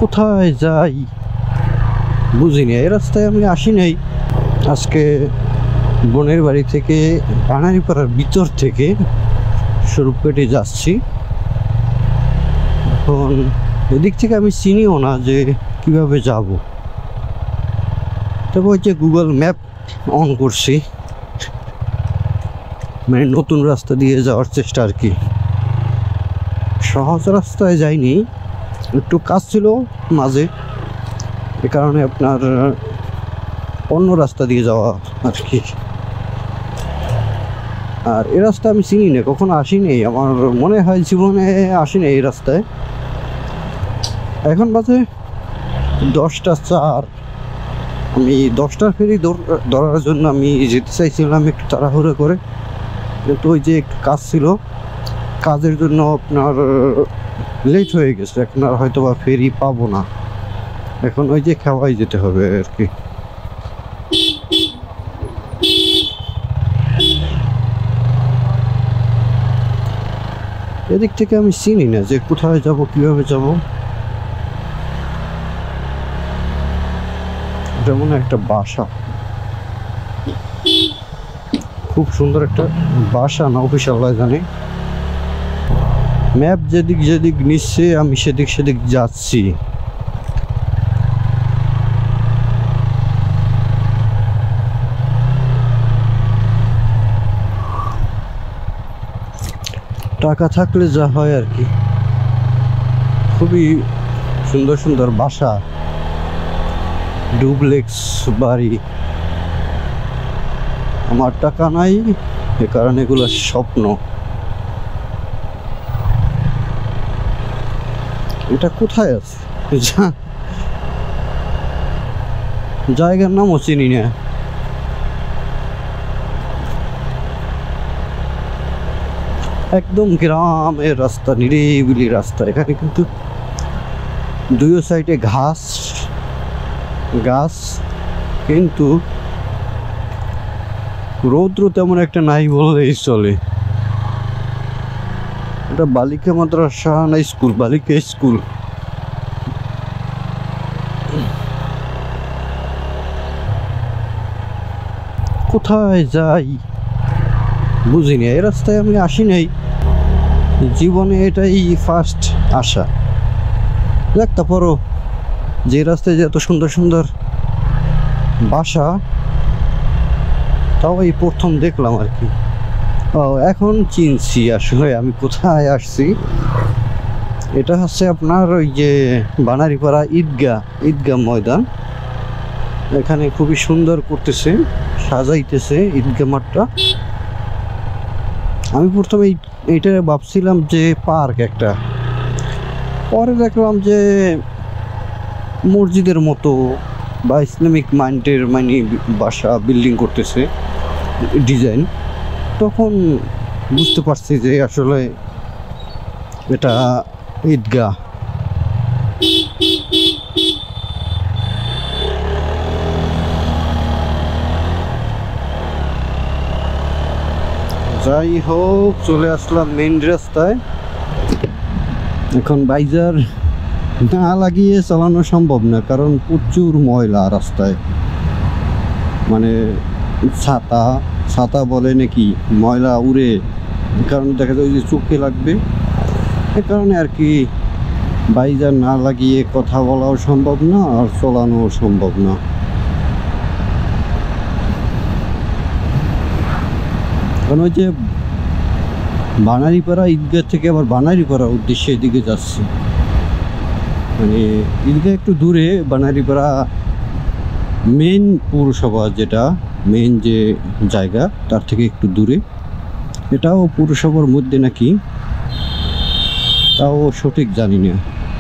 কোথায় যাই বুঝিনি, এই রাস্তায় আমি আসি নাই। আজকে বোনের বাড়ি থেকে বানারীপাড়ার ভিতর থেকে স্বরূপকাঠি যাচ্ছি। এখন এদিক থেকে আমি চিনিও না যে কিভাবে যাব। তবে ওই যে গুগল ম্যাপ অন করছি, মানে নতুন রাস্তা দিয়ে যাওয়ার চেষ্টা আর কি। সহজ রাস্তায় যাইনি, একটু কাজ ছিল মাঝে, এ কারণে আপনার অন্য রাস্তা দিয়ে যাওয়া আর কি। আর এই রাস্তা আমি চিনি না, কখনো আসিনি, আমার মনে হয় জীবনে আসিনি এই রাস্তায়। এখন বাজে 10:04। আমি 10টার ফেরি ধরার জন্য আমি যেতে চাইছিলাম একটু তাড়াহুড়ো করে, কিন্তু ওই যে একটু কাজ ছিল, কাজের জন্য আপনার লেট হয়ে গেছে। এখন আর হয়তো বা ফেরি পাবো না, এখন ওই যে খাওয়াই যেতে হবে আর কি। এদিক থেকে আমি চিনি না যে কোথায় যাব, কিভাবে যাব। যেমন একটা বাসা, খুব সুন্দর একটা বাসা না, অফিসিয়াল জানে। ম্যাপ যেদিক যেদিক নিচ্ছে আমি সেদিক সেদিক যাচ্ছি। টাকা থাকলে যা হয় আর কি। খুবই সুন্দর সুন্দর বাসা, ডুপ্লেক্স বাড়ি। আমার টাকা নাই, এ কারণে এগুলো স্বপ্ন। এটা কোথায় আছে জায়গার নামও চিনি না। একদম গ্রামের রাস্তা, নিরিবিলি রাস্তা। এখানে কিন্তু দুই সাইডে ঘাস গাছ, কিন্তু রৌদ্র তেমন একটা নাই বললেই চলে। এটা বালিকা মাদ্রাসা না স্কুল, বালিকা স্কুল। কোথায় যাই বুঝিনি, এই রাস্তায় আমি আসি নাই জীবনে, এটাই ফার্স্ট আসা। দেখ, তারপরও যে রাস্তায় যে এত সুন্দর সুন্দর বাসা, তাও এই প্রথম দেখলাম আর কি। ও, এখন চিনছি আসলে আমি কোথায় আসছি। এটা হচ্ছে আপনার ওই যে বানারীপাড়া ঈদগাহ ময়দান। এখানে খুবই সুন্দর করতেছে, সাজাইতেছে ঈদগাহ মাঠটা। আমি প্রথমে এইটা ভাবছিলাম যে পার্ক একটা, পরে দেখলাম যে মসজিদের মতো বা ইসলামিক মাইন্ডের মানে বাসা বিল্ডিং করতেছে ডিজাইন। তখন বুঝতে পারছি যে আসলে এটা ঈদগাহ। যাই হোক, চলে আসলাম মেইন রাস্তায়। এখন বাইজার না লাগিয়ে চালানো সম্ভব না, কারণ প্রচুর ময়লা রাস্তায়। মানে ছাতা বলে নাকি, ময়লা উড়ে, কারণ দেখা যায় যে চোখে লাগবে। এ কারণে আর কি বাইজার না লাগিয়ে কথা বলাও সম্ভব না, আর চালানোও সম্ভব না। কারণ ওই যে বানারীপাড়া ঈদগাহ থেকে আবার বানারীপাড়ার উদ্দেশ্যে এদিকে যাচ্ছি। মানে ঈদগাহ একটু দূরে, বানারীপাড়া মেন পৌরসভা, যেটা মেন যে জায়গা, তার থেকে একটু দূরে। এটাও পৌরসভার মধ্যে নাকি, তাও সঠিক জানি না।